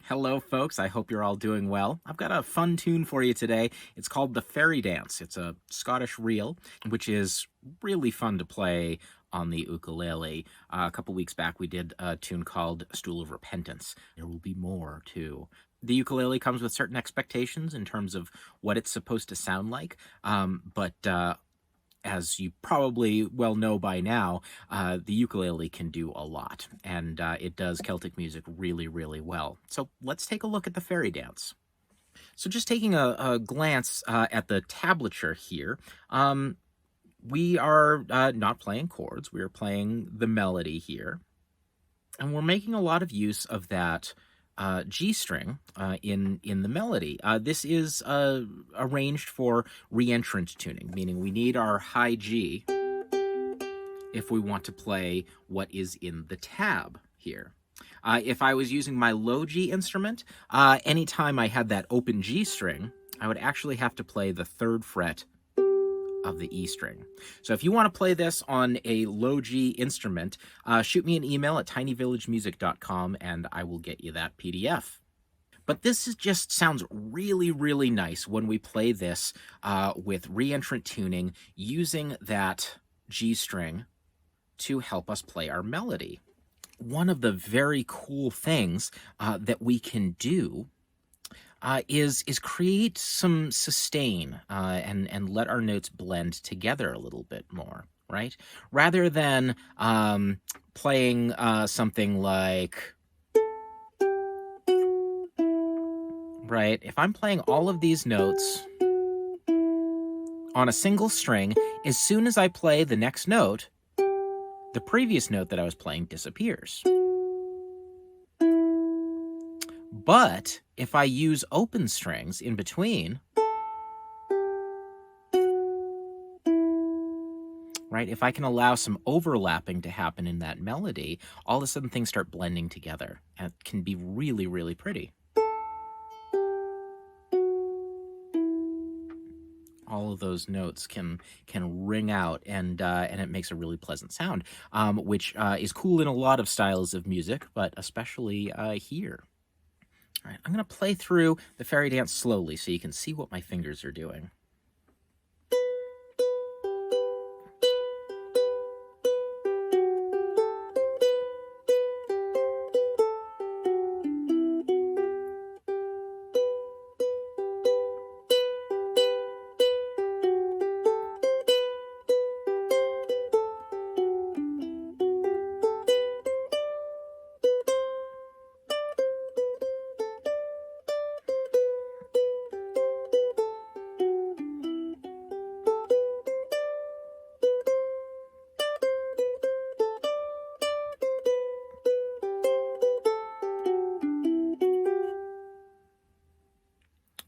Hello, folks. I hope you're all doing well. I've got a fun tune for you today. It's called The Fairy Dance. It's a Scottish reel, which is really fun to play on the ukulele. A couple weeks back, we did a tune called Stool of Repentance. There will be more, too. The ukulele comes with certain expectations in terms of what it's supposed to sound like, but as you probably well know by now, the ukulele can do a lot, and it does Celtic music really, really well. So let's take a look at the fairy dance. So just taking a glance at the tablature here, we are not playing chords, we are playing the melody here, and we're making a lot of use of that G string in the melody. This is arranged for reentrant tuning, meaning we need our high G if we want to play what is in the tab here. If I was using my low G instrument, anytime I had that open G string, I would actually have to play the 3rd fret of the E string. So if you want to play this on a low G instrument, shoot me an email at tinyvillagemusic.com and I will get you that PDF. But this just sounds really, really nice when we play this with reentrant tuning using that G string to help us play our melody. One of the very cool things that we can do is create some sustain and let our notes blend together a little bit more, right? Rather than playing something like, right? If I'm playing all of these notes on a single string, as soon as I play the next note, the previous note that I was playing disappears. But if I use open strings in between, right, if I can allow some overlapping to happen in that melody, all of a sudden things start blending together, and it can be really, really pretty. All of those notes can ring out, and it makes a really pleasant sound, which is cool in a lot of styles of music, but especially here. All right, I'm going to play through the fairy dance slowly so you can see what my fingers are doing.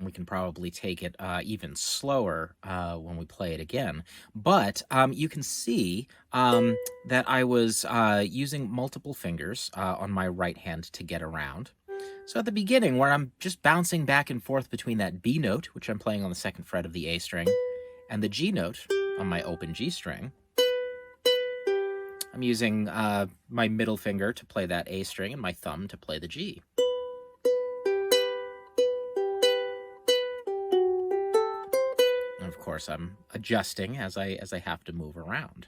We can probably take it even slower when we play it again. But you can see that I was using multiple fingers on my right hand to get around. So at the beginning, where I'm just bouncing back and forth between that B note, which I'm playing on the 2nd fret of the A string, and the G note on my open G string, I'm using my middle finger to play that A string and my thumb to play the G. And of course, I'm adjusting as I have to move around.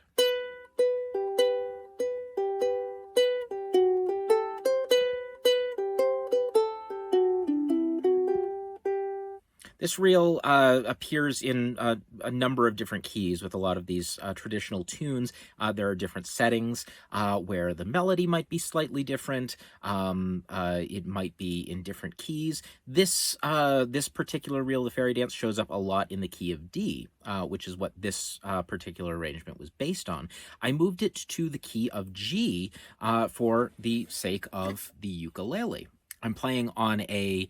This reel appears in a number of different keys with a lot of these traditional tunes. There are different settings where the melody might be slightly different. It might be in different keys. This particular reel, the fairy dance, shows up a lot in the key of D, which is what this particular arrangement was based on. I moved it to the key of G for the sake of the ukulele. I'm playing on a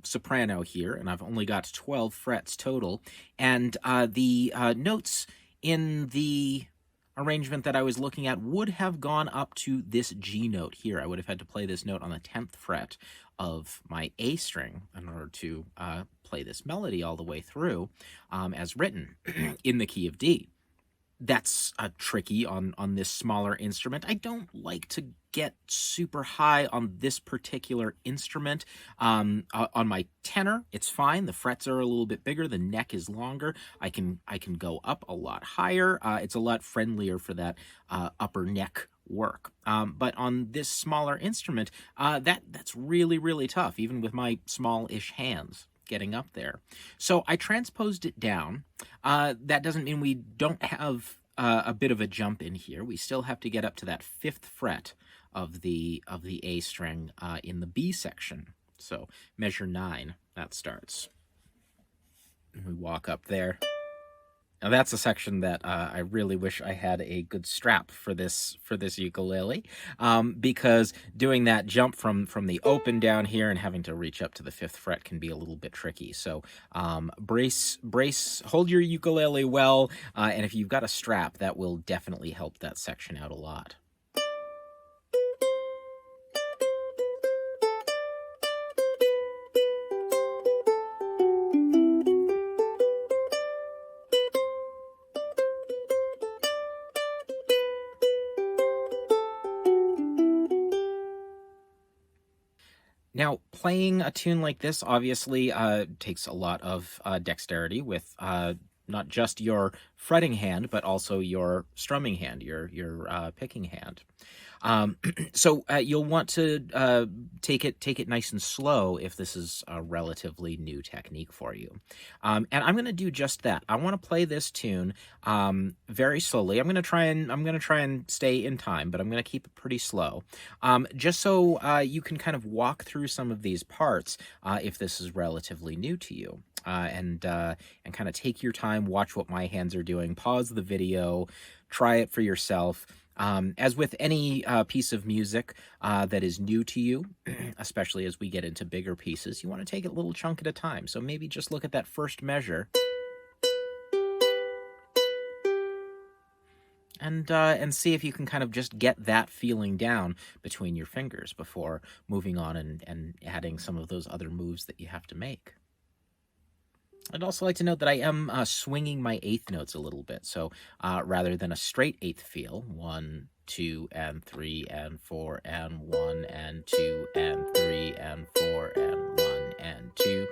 soprano here, and I've only got 12 frets total. And the notes in the arrangement that I was looking at would have gone up to this G note here. I would have had to play this note on the 10th fret of my A string in order to play this melody all the way through as written in the key of D. That's tricky on this smaller instrument. I don't like to get super high on this particular instrument. On my tenor, it's fine. The frets are a little bit bigger. The neck is longer. I can go up a lot higher. It's a lot friendlier for that upper neck work. But on this smaller instrument, that's really, really tough, even with my small-ish hands getting up there. So I transposed it down. That doesn't mean we don't have a bit of a jump in here. We still have to get up to that 5th fret of the A string in the B section. So measure 9, that starts. And we walk up there. Now that's a section that I really wish I had a good strap for this ukulele, because doing that jump from the open down here and having to reach up to the 5th fret can be a little bit tricky. So brace, hold your ukulele well, and if you've got a strap, that will definitely help that section out a lot. Now, playing a tune like this obviously takes a lot of dexterity with not just your fretting hand, but also your strumming hand, your picking hand. So you'll want to take it nice and slow if this is a relatively new technique for you. And I'm going to do just that. I want to play this tune very slowly. I'm going to try and stay in time, but I'm going to keep it pretty slow, just so you can kind of walk through some of these parts if this is relatively new to you. And kind of take your time, watch what my hands are doing, pause the video, try it for yourself. As with any piece of music that is new to you, especially as we get into bigger pieces, you want to take it a little chunk at a time. So maybe just look at that first measure and see if you can kind of just get that feeling down between your fingers before moving on and adding some of those other moves that you have to make. I'd also like to note that I am swinging my eighth notes a little bit. So rather than a straight eighth feel, 1, 2, and 3, and 4, and 1, and 2, and 3, and 4, and 1, and 2,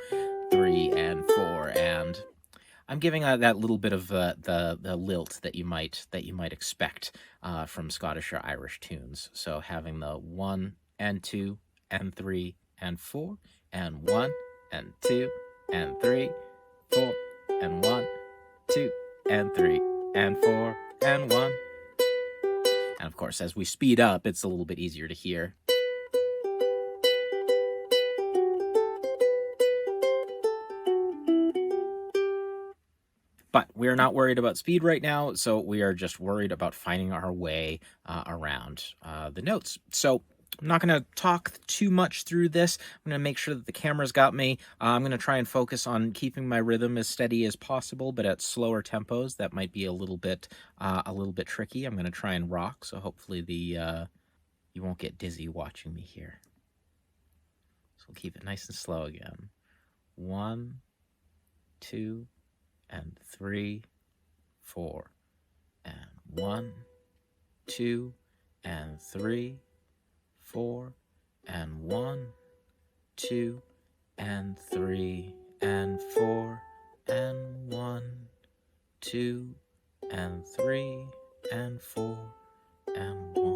3, and 4, and I'm giving that little bit of the lilt that you might expect from Scottish or Irish tunes. So having the 1 and 2 and 3 and 4 and 1 and 2 and 3, 4 and 1, 2 and 3 and 4 and 1. And of course, as we speed up, it's a little bit easier to hear. But we're not worried about speed right now, so we are just worried about finding our way around the notes. So I'm not going to talk too much through this. I'm going to make sure that the camera's got me. I'm going to try and focus on keeping my rhythm as steady as possible, but at slower tempos. That might be a little bit tricky. I'm going to try and rock, so hopefully you won't get dizzy watching me here. So we'll keep it nice and slow again. 1, 2, and 3, 4, and 1, 2, and 3, 4, and 1, 2, and 3, and 4, and 1, 2, and 3, and 4, and 1.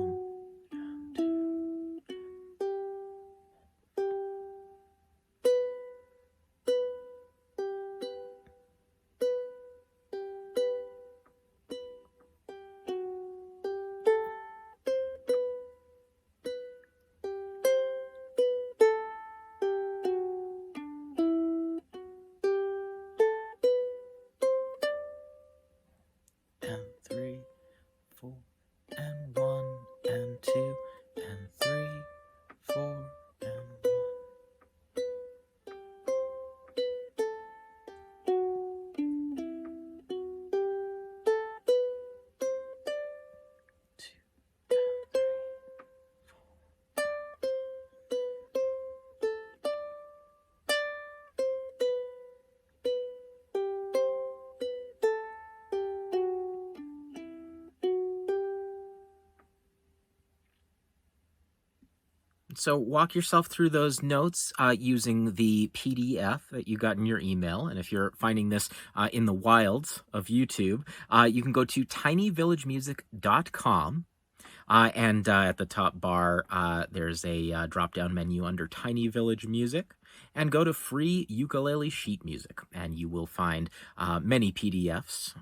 And 3, 4, and 1, So walk yourself through those notes using the PDF that you got in your email. And if you're finding this in the wilds of YouTube, you can go to tinyvillagemusic.com. And at the top bar, there's a drop-down menu under Tiny Village Music. And go to Free Ukulele Sheet Music, and you will find many PDFs,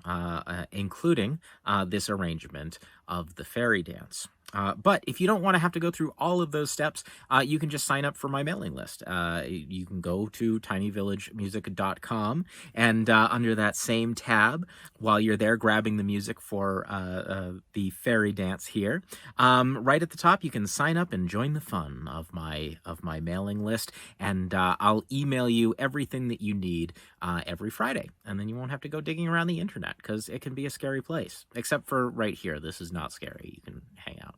including this arrangement of the fairy dance. But if you don't want to have to go through all of those steps, you can just sign up for my mailing list. You can go to tinyvillagemusic.com, and under that same tab, while you're there grabbing the music for the fairy dance here, right at the top, you can sign up and join the fun of my mailing list, and I'll email you everything that you need every Friday, and then you won't have to go digging around the internet, because it can be a scary place. Except for right here, this is not scary. You can hang out.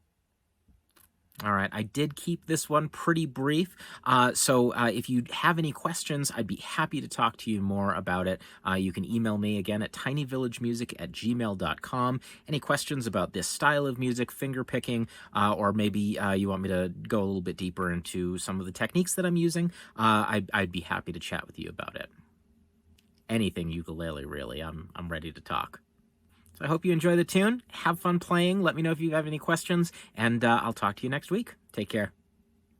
All right, I did keep this one pretty brief, so if you have any questions, I'd be happy to talk to you more about it. You can email me again at tinyvillagemusic@gmail.com. Any questions about this style of music, finger picking, or maybe you want me to go a little bit deeper into some of the techniques that I'm using, I'd be happy to chat with you about it. Anything ukulele, really. I'm ready to talk. So I hope you enjoy the tune. Have fun playing. Let me know if you have any questions, and I'll talk to you next week. Take care.